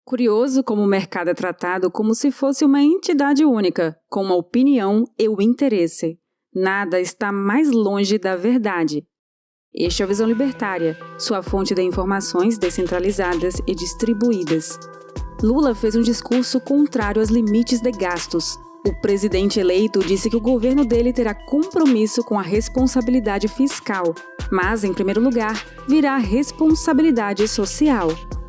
Curioso como o mercado é tratado como se fosse uma entidade única, com uma opinião e o interesse. Nada está mais longe da verdade. Este é a Visão Libertária, sua fonte de informações descentralizadas e distribuídas. Lula fez um discurso contrário aos limites de gastos. O presidente eleito disse que o governo dele terá compromisso com a responsabilidade fiscal, mas, em primeiro lugar, virá a responsabilidade social.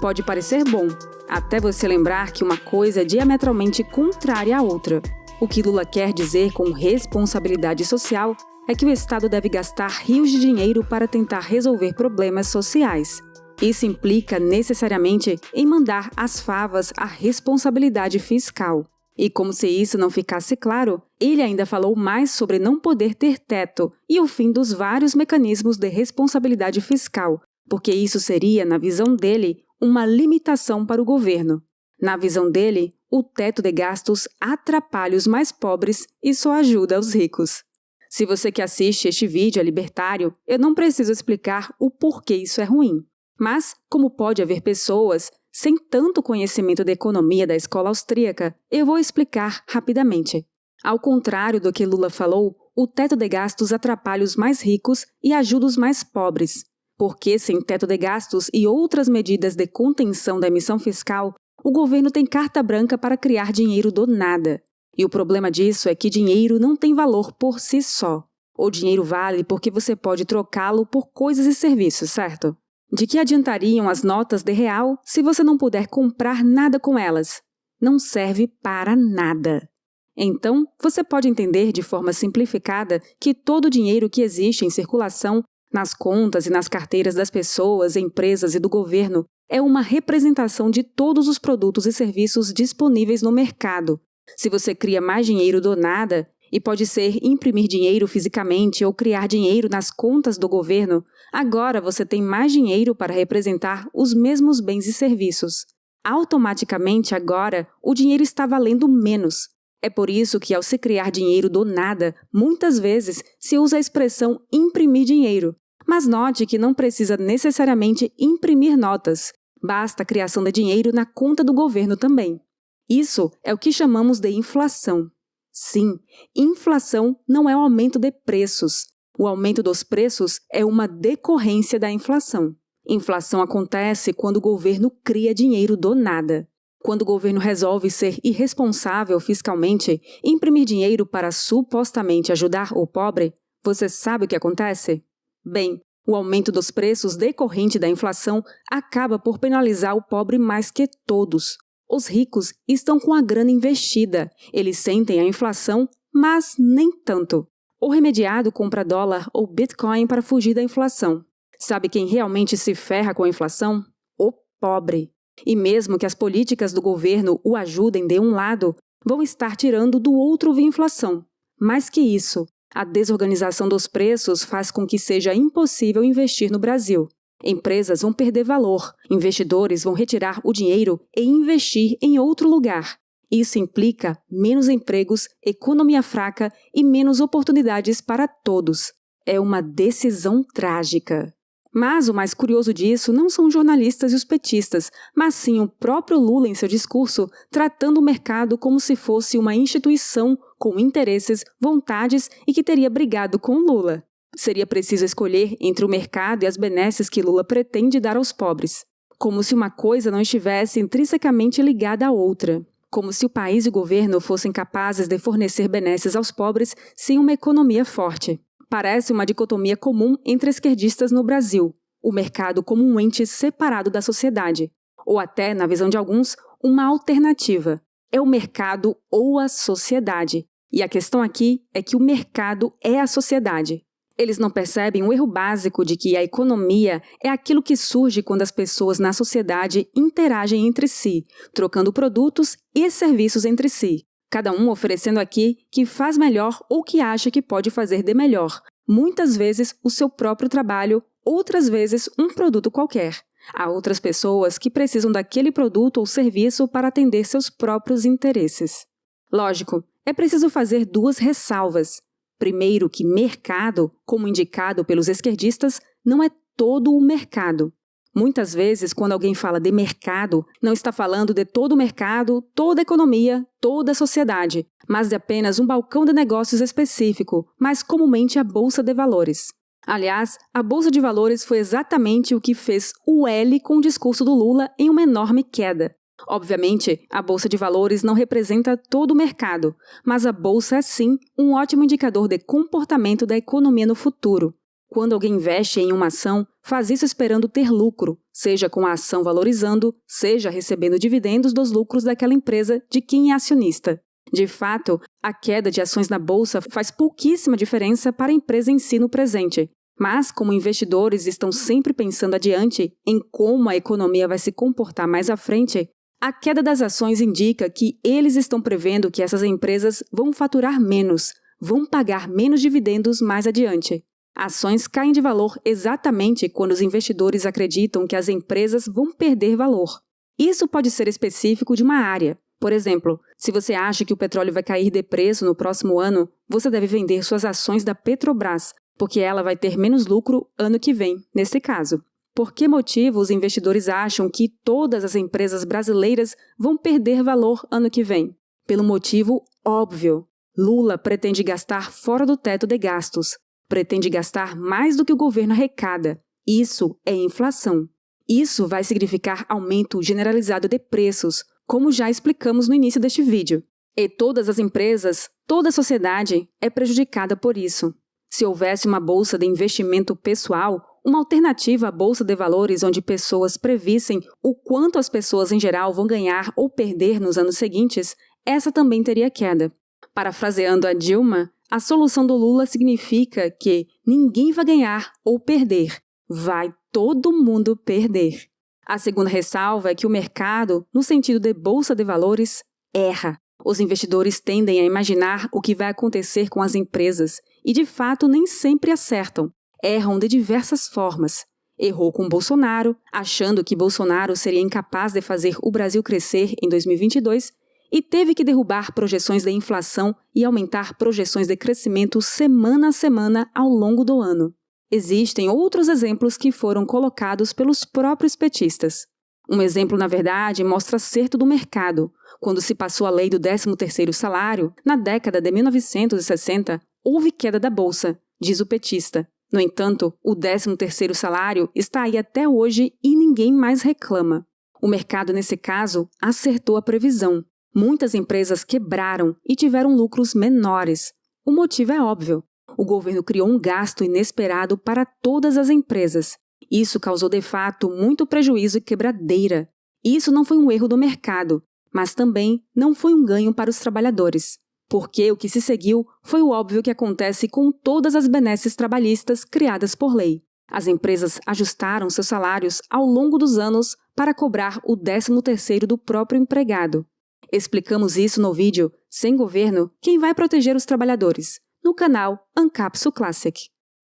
Pode parecer bom, até você lembrar que uma coisa é diametralmente contrária à outra. O que Lula quer dizer com responsabilidade social é que o Estado deve gastar rios de dinheiro para tentar resolver problemas sociais. Isso implica necessariamente em mandar às favas a responsabilidade fiscal. E como se isso não ficasse claro, ele ainda falou mais sobre não poder ter teto e o fim dos vários mecanismos de responsabilidade fiscal, porque isso seria, na visão dele, uma limitação para o governo. Na visão dele, o teto de gastos atrapalha os mais pobres e só ajuda os ricos. Se você que assiste este vídeo é libertário, eu não preciso explicar o porquê isso é ruim. Mas, como pode haver pessoas sem tanto conhecimento de economia da escola austríaca, eu vou explicar rapidamente. Ao contrário do que Lula falou, o teto de gastos atrapalha os mais ricos e ajuda os mais pobres. Porque, sem teto de gastos e outras medidas de contenção da emissão fiscal, o governo tem carta branca para criar dinheiro do nada. E o problema disso é que dinheiro não tem valor por si só. O dinheiro vale porque você pode trocá-lo por coisas e serviços, certo? De que adiantariam as notas de real se você não puder comprar nada com elas? Não serve para nada. Então, você pode entender de forma simplificada que todo o dinheiro que existe em circulação nas contas e nas carteiras das pessoas, empresas e do governo é uma representação de todos os produtos e serviços disponíveis no mercado. Se você cria mais dinheiro do nada, e pode ser imprimir dinheiro fisicamente ou criar dinheiro nas contas do governo, agora você tem mais dinheiro para representar os mesmos bens e serviços. Automaticamente, agora, o dinheiro está valendo menos. É por isso que, ao se criar dinheiro do nada, muitas vezes se usa a expressão imprimir dinheiro. Mas note que não precisa necessariamente imprimir notas. Basta a criação de dinheiro na conta do governo também. Isso é o que chamamos de inflação. Sim, inflação não é o aumento de preços. O aumento dos preços é uma decorrência da inflação. Inflação acontece quando o governo cria dinheiro do nada. Quando o governo resolve ser irresponsável fiscalmente e imprimir dinheiro para supostamente ajudar o pobre, você sabe o que acontece? Bem, o aumento dos preços decorrente da inflação acaba por penalizar o pobre mais que todos. Os ricos estão com a grana investida, eles sentem a inflação, mas nem tanto. O remediado compra dólar ou Bitcoin para fugir da inflação. Sabe quem realmente se ferra com a inflação? O pobre. E mesmo que as políticas do governo o ajudem de um lado, vão estar tirando do outro via inflação. Mais que isso, a desorganização dos preços faz com que seja impossível investir no Brasil. Empresas vão perder valor, investidores vão retirar o dinheiro e investir em outro lugar. Isso implica menos empregos, economia fraca e menos oportunidades para todos. É uma decisão trágica. Mas o mais curioso disso não são os jornalistas e os petistas, mas sim o próprio Lula em seu discurso, tratando o mercado como se fosse uma instituição com interesses, vontades e que teria brigado com Lula. Seria preciso escolher entre o mercado e as benesses que Lula pretende dar aos pobres. Como se uma coisa não estivesse intrinsecamente ligada à outra. Como se o país e o governo fossem capazes de fornecer benesses aos pobres sem uma economia forte. Parece uma dicotomia comum entre esquerdistas no Brasil. O mercado como um ente separado da sociedade. Ou até, na visão de alguns, uma alternativa. É o mercado ou a sociedade. E a questão aqui é que o mercado é a sociedade. Eles não percebem o erro básico de que a economia é aquilo que surge quando as pessoas na sociedade interagem entre si, trocando produtos e serviços entre si. Cada um oferecendo aqui que faz melhor ou que acha que pode fazer de melhor. Muitas vezes o seu próprio trabalho, outras vezes um produto qualquer. Há outras pessoas que precisam daquele produto ou serviço para atender seus próprios interesses. Lógico, é preciso fazer duas ressalvas. Primeiro, que mercado, como indicado pelos esquerdistas, não é todo o mercado. Muitas vezes, quando alguém fala de mercado, não está falando de todo o mercado, toda a economia, toda a sociedade, mas de apenas um balcão de negócios específico, mais comumente a Bolsa de Valores. Aliás, a Bolsa de Valores foi exatamente o que fez o L com o discurso do Lula em uma enorme queda. Obviamente, a Bolsa de Valores não representa todo o mercado, mas a Bolsa é sim um ótimo indicador de comportamento da economia no futuro. Quando alguém investe em uma ação, faz isso esperando ter lucro, seja com a ação valorizando, seja recebendo dividendos dos lucros daquela empresa de quem é acionista. De fato, a queda de ações na bolsa faz pouquíssima diferença para a empresa em si no presente. Mas, como investidores estão sempre pensando adiante em como a economia vai se comportar mais à frente, a queda das ações indica que eles estão prevendo que essas empresas vão faturar menos, vão pagar menos dividendos mais adiante. Ações caem de valor exatamente quando os investidores acreditam que as empresas vão perder valor. Isso pode ser específico de uma área. Por exemplo, se você acha que o petróleo vai cair de preço no próximo ano, você deve vender suas ações da Petrobras, porque ela vai ter menos lucro ano que vem, nesse caso. Por que motivo os investidores acham que todas as empresas brasileiras vão perder valor ano que vem? Pelo motivo óbvio. Lula pretende gastar fora do teto de gastos. Pretende gastar mais do que o governo arrecada. Isso é inflação. Isso vai significar aumento generalizado de preços, como já explicamos no início deste vídeo. E todas as empresas, toda a sociedade é prejudicada por isso. Se houvesse uma bolsa de investimento pessoal, uma alternativa à bolsa de valores onde pessoas previssem o quanto as pessoas em geral vão ganhar ou perder nos anos seguintes, essa também teria queda. Parafraseando a Dilma, a solução do Lula significa que ninguém vai ganhar ou perder, vai todo mundo perder. A segunda ressalva é que o mercado, no sentido de bolsa de valores, erra. Os investidores tendem a imaginar o que vai acontecer com as empresas e, de fato, nem sempre acertam. Erram de diversas formas. Errou com Bolsonaro, achando que Bolsonaro seria incapaz de fazer o Brasil crescer em 2022 e teve que derrubar projeções de inflação e aumentar projeções de crescimento semana a semana ao longo do ano. Existem outros exemplos que foram colocados pelos próprios petistas. Um exemplo, na verdade, mostra acerto do mercado. Quando se passou a lei do 13º salário, na década de 1960, houve queda da bolsa, diz o petista. No entanto, o 13º salário está aí até hoje e ninguém mais reclama. O mercado, nesse caso, acertou a previsão. Muitas empresas quebraram e tiveram lucros menores. O motivo é óbvio. O governo criou um gasto inesperado para todas as empresas. Isso causou, de fato, muito prejuízo e quebradeira. Isso não foi um erro do mercado, mas também não foi um ganho para os trabalhadores. Porque o que se seguiu foi o óbvio que acontece com todas as benesses trabalhistas criadas por lei. As empresas ajustaram seus salários ao longo dos anos para cobrar o 13º do próprio empregado. Explicamos isso no vídeo Sem Governo, quem vai proteger os trabalhadores, no canal Ancapsu Classic.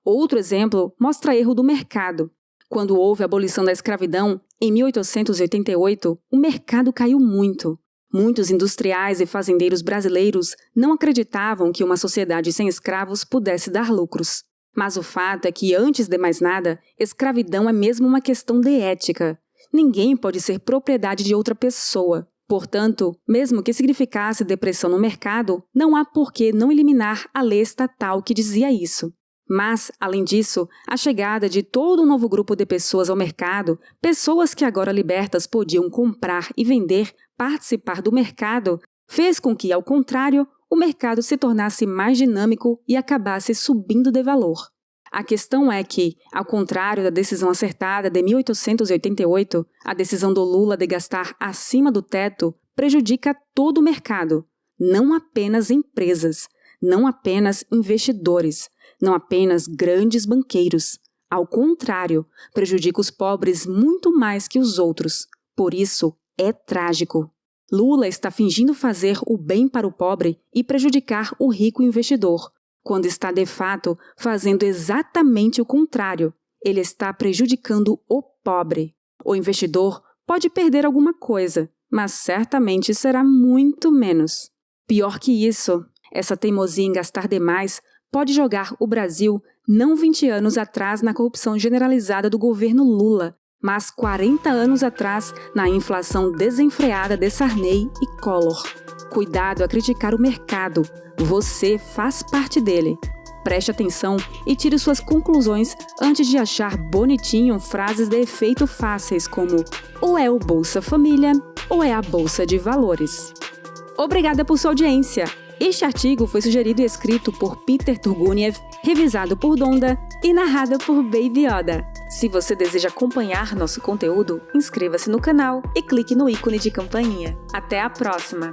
Outro exemplo mostra erro do mercado. Quando houve a abolição da escravidão, em 1888, o mercado caiu muito. Muitos industriais e fazendeiros brasileiros não acreditavam que uma sociedade sem escravos pudesse dar lucros. Mas o fato é que, antes de mais nada, escravidão é mesmo uma questão de ética. Ninguém pode ser propriedade de outra pessoa. Portanto, mesmo que significasse depressão no mercado, não há por que não eliminar a lei estatal que dizia isso. Mas, além disso, a chegada de todo um novo grupo de pessoas ao mercado, pessoas que agora libertas podiam comprar e vender, participar do mercado, fez com que, ao contrário, o mercado se tornasse mais dinâmico e acabasse subindo de valor. A questão é que, ao contrário da decisão acertada de 1888, a decisão do Lula de gastar acima do teto prejudica todo o mercado, não apenas empresas, não apenas investidores, não apenas grandes banqueiros. Ao contrário, prejudica os pobres muito mais que os outros. Por isso, é trágico. Lula está fingindo fazer o bem para o pobre e prejudicar o rico investidor, quando está, de fato, fazendo exatamente o contrário. Ele está prejudicando o pobre. O investidor pode perder alguma coisa, mas certamente será muito menos. Pior que isso, essa teimosia em gastar demais pode jogar o Brasil não 20 anos atrás na corrupção generalizada do governo Lula, mas 40 anos atrás, na inflação desenfreada de Sarney e Collor. Cuidado a criticar o mercado. Você faz parte dele. Preste atenção e tire suas conclusões antes de achar bonitinho frases de efeito fáceis como ou é o Bolsa Família ou é a Bolsa de Valores. Obrigada por sua audiência. Este artigo foi sugerido e escrito por Peter Turguniev, revisado por Donda e narrado por Baby Yoda. Se você deseja acompanhar nosso conteúdo, inscreva-se no canal e clique no ícone de campainha. Até a próxima!